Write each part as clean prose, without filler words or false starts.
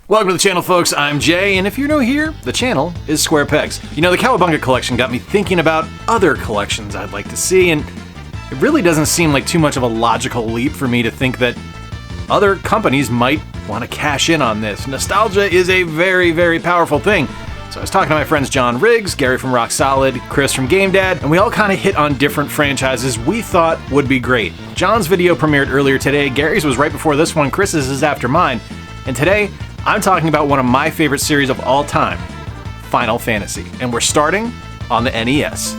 Welcome to the channel, folks. I'm Jay, and if you're new here, the channel is Square Pegs. You know, the Cowabunga Collection got me thinking about other collections I'd like to see, and it really doesn't seem like too much of a logical leap for me to think that other companies might want to cash in on this. Nostalgia is a very, very powerful thing. So I was talking to my friends John Riggs, Gary from RoXolid, Kris from Gamedad, and we all kind of hit on different franchises we thought would be great. John's video premiered earlier today, Gary's was right before this one, Kris's is after mine, and today I'm talking about one of my favorite series of all time, Final Fantasy, and we're starting on the NES.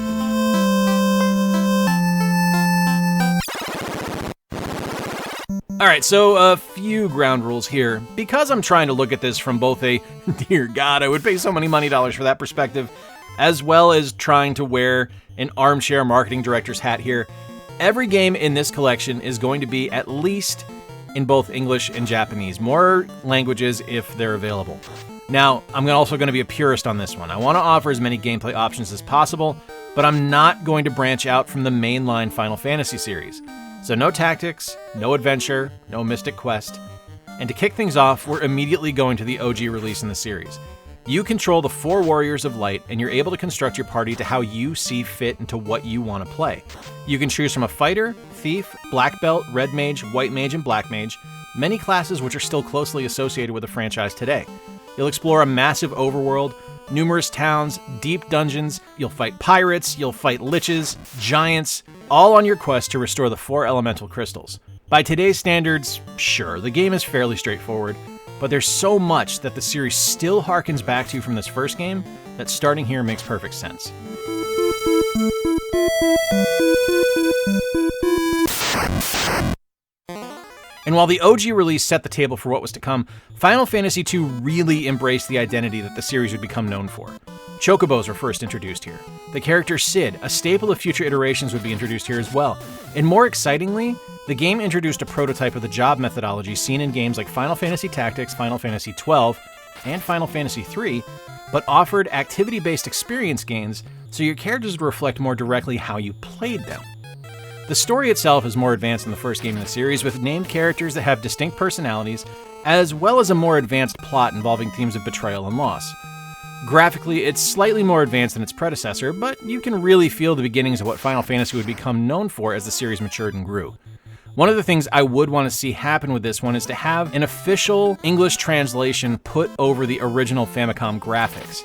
Alright, so a few ground rules here. Because I'm trying to look at this from both a, dear God, I would pay so many money dollars for that perspective, as well as trying to wear an armchair marketing director's hat here, every game in this collection is going to be at least in both English and Japanese, more languages if they're available. Now, I'm also going to be a purist on this one. I want to offer as many gameplay options as possible, but I'm not going to branch out from the mainline Final Fantasy series. So no tactics, no adventure, no Mystic Quest. And to kick things off, we're immediately going to the OG release in the series. You control the 4 Warriors of Light, and you're able to construct your party to how you see fit and to what you want to play. You can choose from a fighter, thief, black belt, red mage, white mage, and black mage, many classes which are still closely associated with the franchise today. You'll explore a massive overworld, numerous towns, deep dungeons, you'll fight pirates, you'll fight liches, giants, all on your quest to restore the 4 elemental crystals. By today's standards, sure, the game is fairly straightforward, but there's so much that the series still harkens back to from this first game that starting here makes perfect sense. And while the OG release set the table for what was to come, Final Fantasy II really embraced the identity that the series would become known for. Chocobos were first introduced here. The character Cid, a staple of future iterations, would be introduced here as well. And more excitingly, the game introduced a prototype of the job methodology seen in games like Final Fantasy Tactics, Final Fantasy XII, and Final Fantasy III, but offered activity-based experience gains so your characters would reflect more directly how you played them. The story itself is more advanced in the first game in the series, with named characters that have distinct personalities, as well as a more advanced plot involving themes of betrayal and loss. Graphically, it's slightly more advanced than its predecessor, but you can really feel the beginnings of what Final Fantasy would become known for as the series matured and grew. One of the things I would want to see happen with this one is to have an official English translation put over the original Famicom graphics.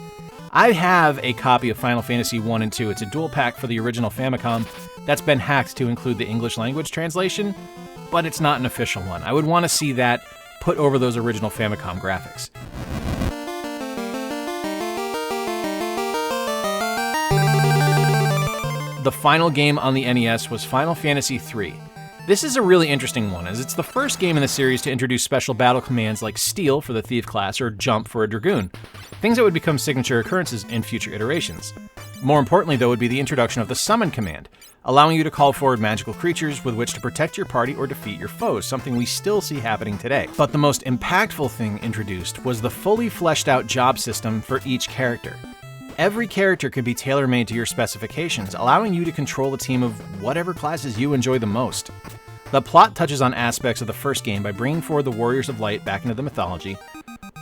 I have a copy of Final Fantasy 1 and 2. It's a dual pack for the original Famicom that's been hacked to include the English language translation, but it's not an official one. I would want to see that put over those original Famicom graphics. The final game on the NES was Final Fantasy III. This is a really interesting one, as it's the first game in the series to introduce special battle commands like Steal for the Thief class or Jump for a Dragoon, things that would become signature occurrences in future iterations. More importantly, though, would be the introduction of the Summon command, allowing you to call forward magical creatures with which to protect your party or defeat your foes, something we still see happening today. But the most impactful thing introduced was the fully fleshed out job system for each character. Every character could be tailor-made to your specifications, allowing you to control a team of whatever classes you enjoy the most. The plot touches on aspects of the first game by bringing forward the Warriors of Light back into the mythology,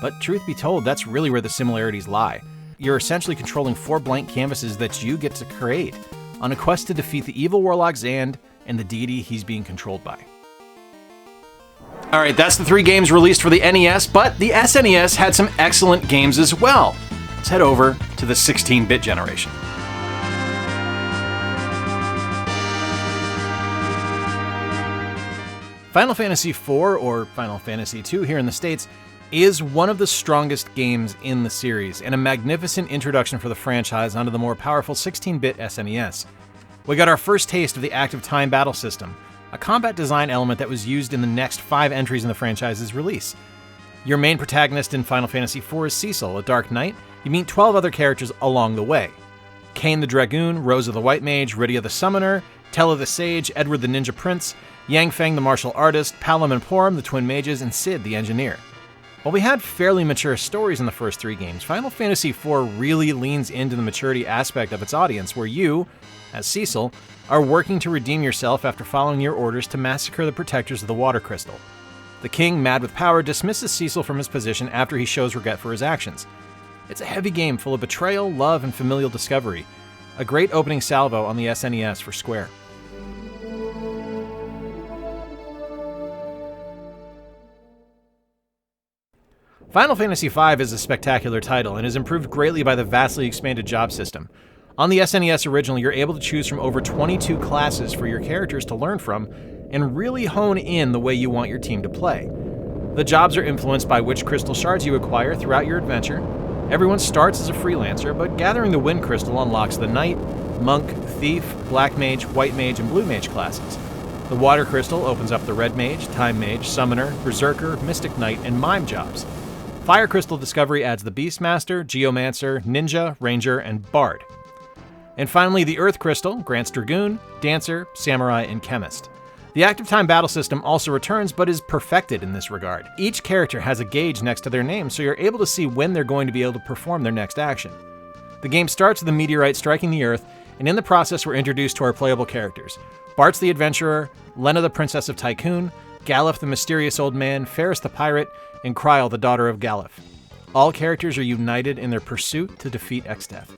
but truth be told, that's really where the similarities lie. You're essentially controlling 4 blank canvases that you get to create, on a quest to defeat the evil warlock Xand and the deity he's being controlled by. Alright, that's the 3 games released for the NES, but the SNES had some excellent games as well. Let's head over to the 16-bit generation. Final Fantasy IV, or Final Fantasy II here in the States, is one of the strongest games in the series, and a magnificent introduction for the franchise onto the more powerful 16-bit SNES. We got our first taste of the active time battle system, a combat design element that was used in the next 5 entries in the franchise's release. Your main protagonist in Final Fantasy IV is Cecil, a Dark Knight. You meet 12 other characters along the way. Kain the Dragoon, Rosa the White Mage, Rydia the Summoner, Tella the Sage, Edward the Ninja Prince, Yanfeng the Martial Artist, Palom and Porom the Twin Mages, and Cid the Engineer. While we had fairly mature stories in the first 3 games, Final Fantasy IV really leans into the maturity aspect of its audience, where you, as Cecil, are working to redeem yourself after following your orders to massacre the protectors of the Water Crystal. The king, mad with power, dismisses Cecil from his position after he shows regret for his actions. It's a heavy game full of betrayal, love, and familial discovery. A great opening salvo on the SNES for Square. Final Fantasy V is a spectacular title and is improved greatly by the vastly expanded job system. On the SNES original, you're able to choose from over 22 classes for your characters to learn from and really hone in the way you want your team to play. The jobs are influenced by which crystal shards you acquire throughout your adventure. Everyone starts as a freelancer, but gathering the Wind Crystal unlocks the Knight, Monk, Thief, Black Mage, White Mage, and Blue Mage classes. The Water Crystal opens up the Red Mage, Time Mage, Summoner, Berserker, Mystic Knight, and Mime jobs. Fire Crystal Discovery adds the Beastmaster, Geomancer, Ninja, Ranger, and Bard. And finally, the Earth Crystal grants Dragoon, Dancer, Samurai, and Chemist. The active time battle system also returns, but is perfected in this regard. Each character has a gauge next to their name, so you're able to see when they're going to be able to perform their next action. The game starts with a meteorite striking the Earth, and in the process we're introduced to our playable characters. Bartz the Adventurer, Lena the Princess of Tycoon, Galuf the Mysterious Old Man, Ferris the Pirate, and Kryl the Daughter of Galuf. All characters are united in their pursuit to defeat Exdeath.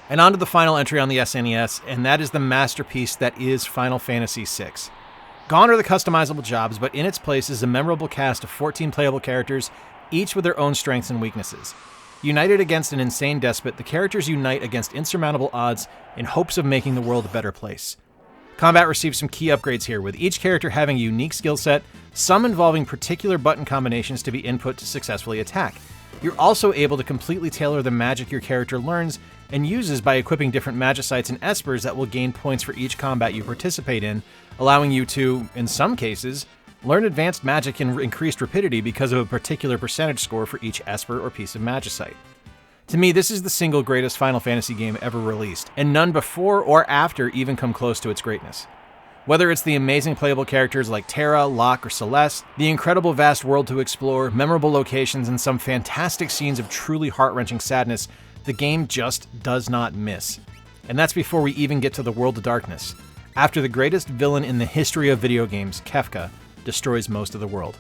And on to the final entry on the SNES, and that is the masterpiece that is Final Fantasy VI. Gone are the customizable jobs, but in its place is a memorable cast of 14 playable characters, each with their own strengths and weaknesses. United against an insane despot, the characters unite against insurmountable odds in hopes of making the world a better place. Combat receives some key upgrades here, with each character having a unique skill set, some involving particular button combinations to be input to successfully attack. You're also able to completely tailor the magic your character learns and uses by equipping different magicites and espers that will gain points for each combat you participate in, allowing you to, in some cases, learn advanced magic in increased rapidity because of a particular percentage score for each esper or piece of magicite. To me, this is the single greatest Final Fantasy game ever released, and none before or after even come close to its greatness. Whether it's the amazing playable characters like Terra, Locke, or Celeste, the incredible vast world to explore, memorable locations, and some fantastic scenes of truly heart-wrenching sadness, the game just does not miss. And that's before we even get to the World of Darkness, after the greatest villain in the history of video games, Kefka, destroys most of the world.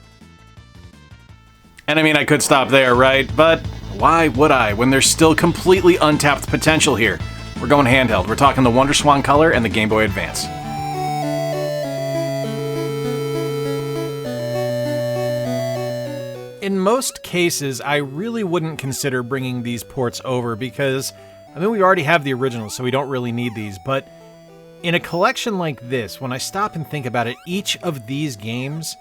And I mean, I could stop there, right? But why would I, when there's still completely untapped potential here? We're going handheld. We're talking the WonderSwan Color and the Game Boy Advance. In most cases, I really wouldn't consider bringing these ports over because, I mean, we already have the originals, so we don't really need these, but in a collection like this, when I stop and think about it, each of these games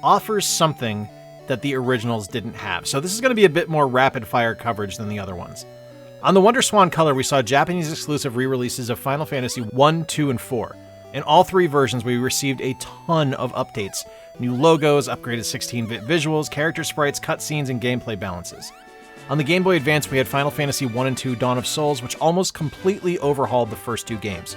offers something that the originals didn't have. So this is going to be a bit more rapid-fire coverage than the other ones. On the WonderSwan Color, we saw Japanese exclusive re-releases of Final Fantasy 1, 2, and 4. In all three versions, we received a ton of updates. New logos, upgraded 16-bit visuals, character sprites, cutscenes, and gameplay balances. On the Game Boy Advance, we had Final Fantasy 1 and 2 Dawn of Souls, which almost completely overhauled the first two games.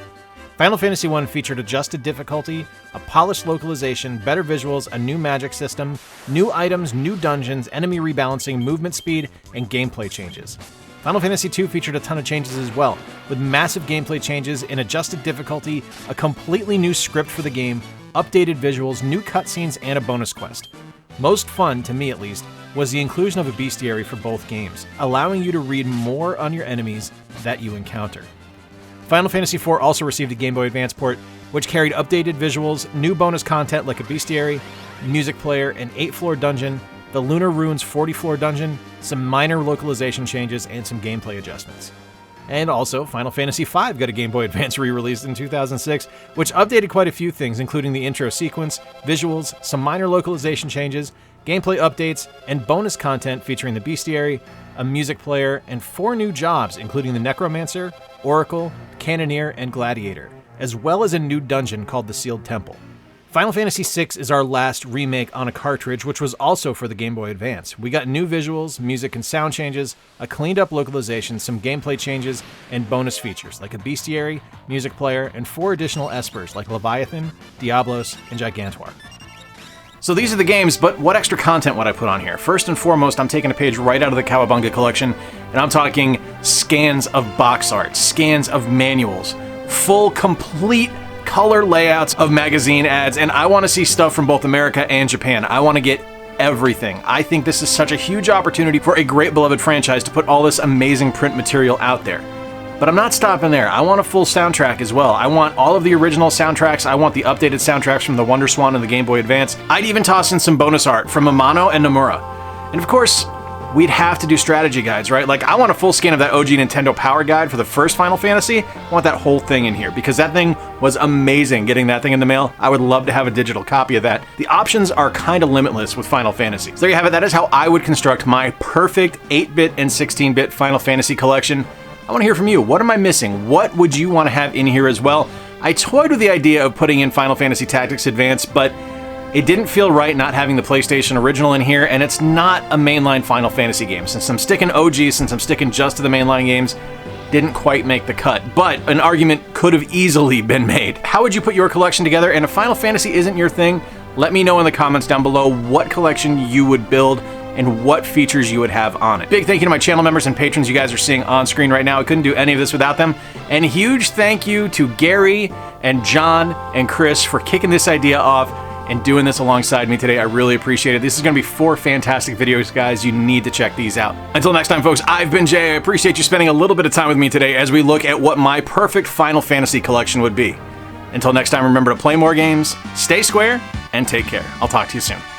Final Fantasy 1 featured adjusted difficulty, a polished localization, better visuals, a new magic system, new items, new dungeons, enemy rebalancing, movement speed, and gameplay changes. Final Fantasy 2 featured a ton of changes as well, with massive gameplay changes in adjusted difficulty, a completely new script for the game, updated visuals, new cutscenes, and a bonus quest. Most fun, to me at least, was the inclusion of a bestiary for both games, allowing you to read more on your enemies that you encounter. Final Fantasy IV also received a Game Boy Advance port, which carried updated visuals, new bonus content like a bestiary, music player, an 8-floor dungeon, the Lunar Ruins 40-floor dungeon, some minor localization changes, and some gameplay adjustments. And also, Final Fantasy V got a Game Boy Advance re-release in 2006, which updated quite a few things, including the intro sequence, visuals, some minor localization changes, gameplay updates, and bonus content featuring the bestiary, a music player, and 4 new jobs, including the Necromancer, Oracle, Cannoneer, and Gladiator, as well as a new dungeon called the Sealed Temple. Final Fantasy VI is our last remake on a cartridge, which was also for the Game Boy Advance. We got new visuals, music and sound changes, a cleaned up localization, some gameplay changes, and bonus features like a bestiary, music player, and 4 additional espers like Leviathan, Diablos, and Gigantor. So these are the games, but what extra content would I put on here? First and foremost, I'm taking a page right out of the Cowabunga Collection, and I'm talking scans of box art, scans of manuals, full, complete color layouts of magazine ads, and I want to see stuff from both America and Japan. I want to get everything. I think this is such a huge opportunity for a great beloved franchise to put all this amazing print material out there. But I'm not stopping there. I want a full soundtrack as well. I want all of the original soundtracks. I want the updated soundtracks from the Wonder Swan and the Game Boy Advance. I'd even toss in some bonus art from Amano and Nomura. And of course, we'd have to do strategy guides, right? Like, I want a full scan of that OG Nintendo Power Guide for the first Final Fantasy. I want that whole thing in here because that thing was amazing getting that thing in the mail. I would love to have a digital copy of that. The options are kind of limitless with Final Fantasy. So there you have it. That is how I would construct my perfect 8-bit and 16-bit Final Fantasy collection. I want to hear from you. What am I missing? What would you want to have in here as well? I toyed with the idea of putting in Final Fantasy Tactics Advance, but it didn't feel right not having the PlayStation Original in here, and it's not a mainline Final Fantasy game. Since I'm sticking OG, since I'm sticking just to the mainline games, didn't quite make the cut. But an argument could have easily been made. How would you put your collection together? And if Final Fantasy isn't your thing, let me know in the comments down below what collection you would build and what features you would have on it. Big thank you to my channel members and patrons you guys are seeing on screen right now. I couldn't do any of this without them. And huge thank you to Gary and John and Kris for kicking this idea off and doing this alongside me today. I really appreciate it. This is gonna be 4 fantastic videos, guys. You need to check these out. Until next time, folks, I've been Jay. I appreciate you spending a little bit of time with me today as we look at what my perfect Final Fantasy collection would be. Until next time, remember to play more games, stay square, and take care. I'll talk to you soon.